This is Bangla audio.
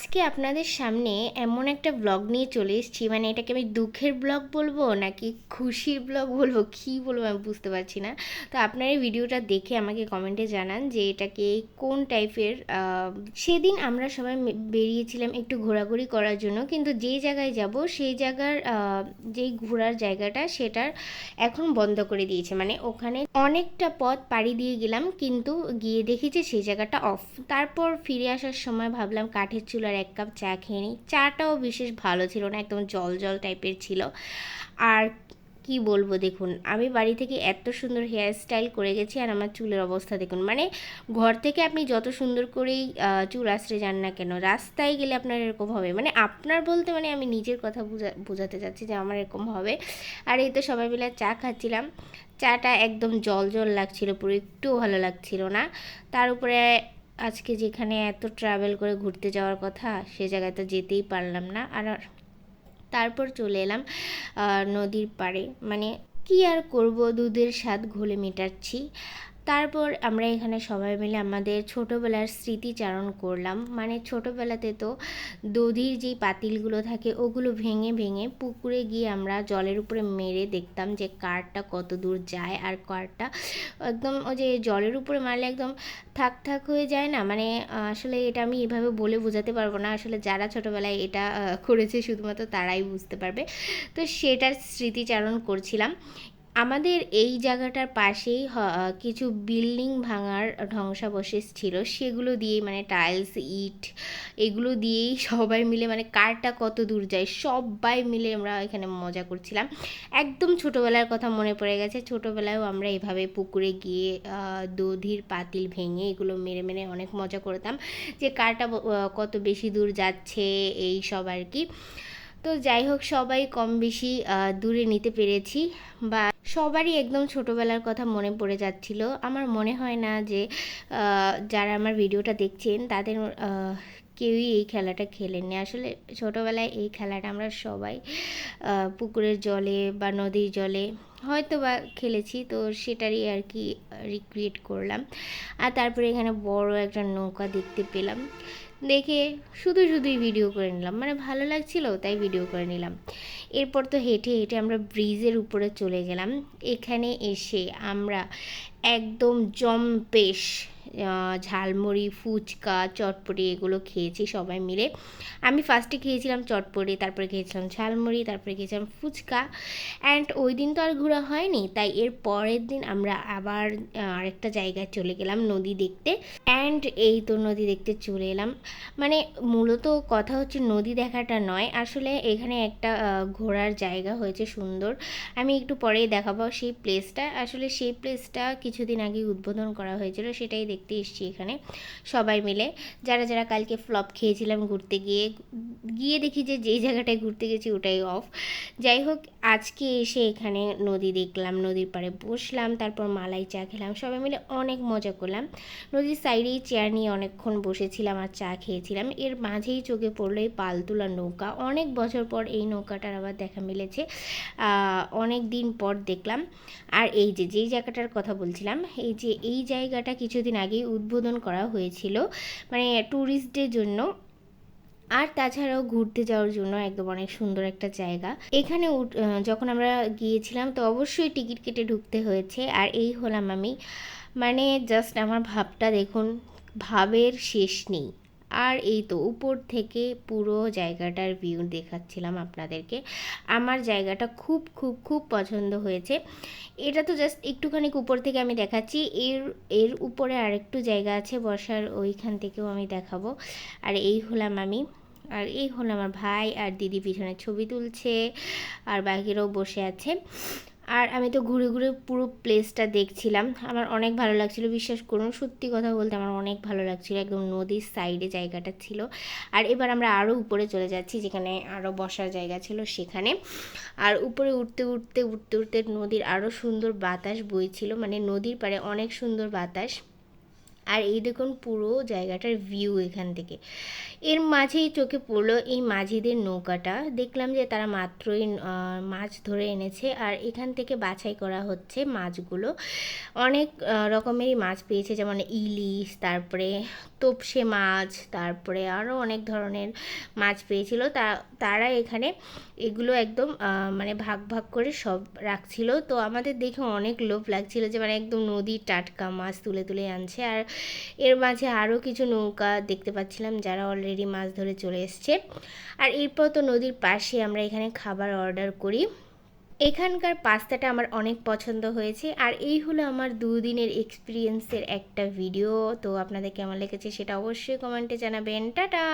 আজকে আপনাদের সামনে এমন একটা ব্লগ নিয়ে চলে এসেছি, মানে এটাকে আমি দুঃখের ব্লগ বলবো নাকি খুশির ব্লগ বলবো কী বলবো আমি বুঝতে পারছি না। তো আপনারা এই ভিডিওটা দেখে আমাকে কমেন্টে জানান যে এটাকে কোন টাইপের। সেদিন আমরা সবাই বেরিয়েছিলাম একটু ঘোরাঘুরি করার জন্য, কিন্তু যেই জায়গায় যাব সেই জায়গার যেই ঘোরার জায়গাটা সেটার এখন বন্ধ করে দিয়েছে। মানে ওখানে অনেকটা পথ পাড়ি দিয়ে গেলাম, কিন্তু গিয়ে দেখি যে সেই জায়গাটা অফ। তারপর ফিরে আসার সময় ভাবলাম কাঠের চুলার এক কাপ চা খেয়ে নিই। চাটাও বিশেষ ভালো ছিল না, একদম জল জল টাইপের ছিল। আর কি বলবো, দেখুন আমি বাড়ি থেকে এত সুন্দর হেয়ার স্টাইল করে গেছি, আর আমার চুলের অবস্থা দেখুন। মানে ঘর থেকে আপনি যত সুন্দর করেই চুল আঁচড়ে যান না কেন, রাস্তায় গেলে আপনার এরকম হবে। মানে আপনার বলতে মানে আমি নিজের কথা বোঝাতে চাচ্ছি যে আমার এরকম হবে। আর এই তো সবাই মিলে চা খাচ্ছিলাম, চাটা একদম জল জল লাগছিল, পুরো একটুও ভালো লাগছিল না। তার উপরে আজকে যেখানে এত ট্রাভেল করে ঘুরতে যাওয়ার কথা সে জায়গায় তো যেতেই পারলাম না। আর তারপর চলে এলাম নদীর পাড়ে। মানে কি আর করব, দুধের স্বাদ ঘোলে মেটাচ্ছি। তারপর আমরা এখানে সবাই মিলে আমাদের ছোটোবেলার স্মৃতিচারণ করলাম। মানে ছোটোবেলাতে তো দধির যেই পাতিলগুলো থাকে ওগুলো ভেঙে ভেঙে পুকুরে গিয়ে আমরা জলের উপরে মেরে দেখতাম যে কারটা কত দূর যায়, আর কারটা একদম ওই যে জলের উপরে মারলে একদম থাক থাক হয়ে যায় না। মানে আসলে এটা আমি এভাবে বলে বোঝাতে পারবো না, আসলে যারা ছোটোবেলায় এটা করেছে শুধুমাত্র তারাই বুঝতে পারবে। তো সেটার স্মৃতিচারণ করছিলাম। আমাদের এই জায়গাটার পাশেই কিছু বিল্ডিং ভাঙার ধ্বংসাবশেষ ছিল, সেগুলো দিয়েই মানে টাইলস ইট এগুলো দিয়েই সবাই মিলে মানে কারটা কত দূর যায় সবাই মিলে আমরা এখানে মজা করছিলাম। একদম ছোটোবেলার কথা মনে পড়ে গেছে। ছোটোবেলায়ও আমরা এভাবে পুকুরে গিয়ে দধির পাতিল ভেঙে এগুলো মেরে মেরে অনেক মজা করতাম, যে কারটা কত বেশি দূর যাচ্ছে এই সব আর কি। তো যাই হোক, সবাই কম বেশি দূরে নিতে পেরেছি, বা সবারই একদম ছোটোবেলার কথা মনে পড়ে যাচ্ছিল। আমার মনে হয় না যে যারা আমার ভিডিওটা দেখছেন তাদের কেউই এই খেলাটা খেলেননি। আসলে ছোটোবেলায় এই খেলাটা আমরা সবাই পুকুরের জলে বা নদীর জলে হয়তো বা খেলেছি, তো সেটারই আর কি রিক্রিয়েট করলাম। আর তারপরে এখানে বড় একটা নৌকা দেখতে পেলাম, দেখে শুধুই ভিডিও করে নিলাম। মানে ভালো লাগছিল তাই ভিডিও করে নিলাম। এরপর তো হেঁটে হেঁটে আমরা ব্রিজের উপরে চলে গেলাম। এখানে এসে আমরা একদম জম্পেশ ঝালমুড়ি ফুচকা চটপটি এগুলো খেয়েছি সবাই মিলে। আমি ফার্স্টে খেয়েছিলাম চটপটি, তারপরে খেয়েছিলাম ঝালমুড়ি, তারপরে খেয়েছিলাম ফুচকা। অ্যান্ড ওই দিন তো আর ঘোরা হয়নি, তাই এর পরের দিন আমরা আবার আরেকটা জায়গায় চলে গেলাম নদী দেখতে। অ্যান্ড এই তো নদী দেখতে চলে এলাম। মানে মূলত কথা হচ্ছে নদী দেখাটা নয়, আসলে এখানে একটা ঘোরার জায়গা হয়েছে সুন্দর। আমি একটু পরেই দেখাবো সেই প্লেসটা। আসলে সেই প্লেসটা কিছুদিন আগে উদ্বোধন করা হয়েছিল, সেটাই দেখতে এসেছি এখানে সবাই মিলে। যারা যারা কালকে ফ্লপ খেয়েছিলাম ঘুরতে গিয়ে গিয়ে দেখি যে যেই জায়গাটায় ঘুরতে গেছি ওটাই অফ। যাই হোক, আজকে এসে এখানে নদী দেখলাম, নদীর পাড়ে বসলাম, তারপর মালাই চা খেলাম, সবাই মিলে অনেক মজা করলাম। নদীর সাইডেই চেয়ার নিয়ে অনেকক্ষণ বসেছিলাম আর চা খেয়েছিলাম। এর মাঝেই চোখে পড়লো এই পালতোলা নৌকা। অনেক বছর পর এই নৌকাটার আবার দেখা মিলেছে, অনেক দিন পর দেখলাম। আর এই যে যেই জায়গাটার কথা বলছিলাম, এই যে এই জায়গাটা কিছুদিন আগেই উদ্বোধন করা হয়েছিল, মানে ট্যুরিস্টদের জন্য। আর তাছাড়াও ঘুরতে যাওয়ার জন্য একদম অনেক সুন্দর একটা জায়গা। এখানে যখন আমরা গিয়েছিলাম তো অবশ্যই টিকিট কেটে ঢুকতে হয়েছে। আর এই হলাম আমি, মানে জাস্ট আমার ভাবটা দেখুন, ভাবের শেষ নেই। আর এই তো উপর থেকে পুরো জায়গাটার ভিউ দেখাচ্ছিলাম আপনাদেরকে। আমার জায়গাটা খুব খুব খুব পছন্দ হয়েছে। এটা তো জাস্ট একটুখানি উপর থেকে আমি দেখাচ্ছি, এর এর উপরে আরেকটু জায়গা আছে বসার, ওইখান থেকেও আমি দেখাবো। আর এই হলাম আমি, আর এই হলো আমার ভাই আর দিদি পিছনে ছবি তুলছে, আর বাকিরাও বসে আছে। আর আমি তো ঘুরে ঘুরে পুরো প্লেসটা দেখছিলাম, আমার অনেক ভালো লাগছিলো। বিশ্বাস করুন, সত্যি কথা বলতে আমার অনেক ভালো লাগছিলো। একদম নদীর সাইডে জায়গাটা ছিল। আর এবার আমরা আরও উপরে চলে যাচ্ছি, যেখানে আরও বসার জায়গা ছিল সেখানে। আর উপরে উঠতে উঠতে উঠতে উঠতে নদীর আরও সুন্দর বাতাস বইছিল, মানে নদীর পাড়ে অনেক সুন্দর বাতাস। আর এই দেখুন পুরো জায়গাটার ভিউ এখান থেকে। এর মাঝেই চোখে পড়লো এই মাঝিদের নৌকাটা। দেখলাম যে তারা মাত্রই মাছ ধরে এনেছে, আর এখান থেকে বাছাই করা হচ্ছে মাছগুলো। অনেক রকমেরই মাছ পেয়েছে, যেমন ইলিশ, তারপরে তোপসে মাছ, তারপরে আরও অনেক ধরনের মাছ পেয়েছিল। তারা এখানে এগুলো একদম মানে ভাগ ভাগ করে সব রাখছিল। তো আমাদের দেখে অনেক লোভ লাগছিল যে মানে একদম নদীর টাটকা মাছ তুলে তুলে আনছে। আর এর মাঝে আরও কিছু নৌকা দেখতে পাচ্ছিলাম যারা অলরেডি মাছ ধরে চলে এসছে। আর এরপর তো নদীর পাশে আমরা এখানে খাবার অর্ডার করি। এখানকার পাস্তাটা আমার অনেক পছন্দ হয়েছে। আর এই হলো আমার 2 দিনের এক্সপিরিয়েন্সের একটা ভিডিও। তো আপনাদের কেমন লেগেছে সেটা অবশ্যই কমেন্টে জানাবেন। টাটা।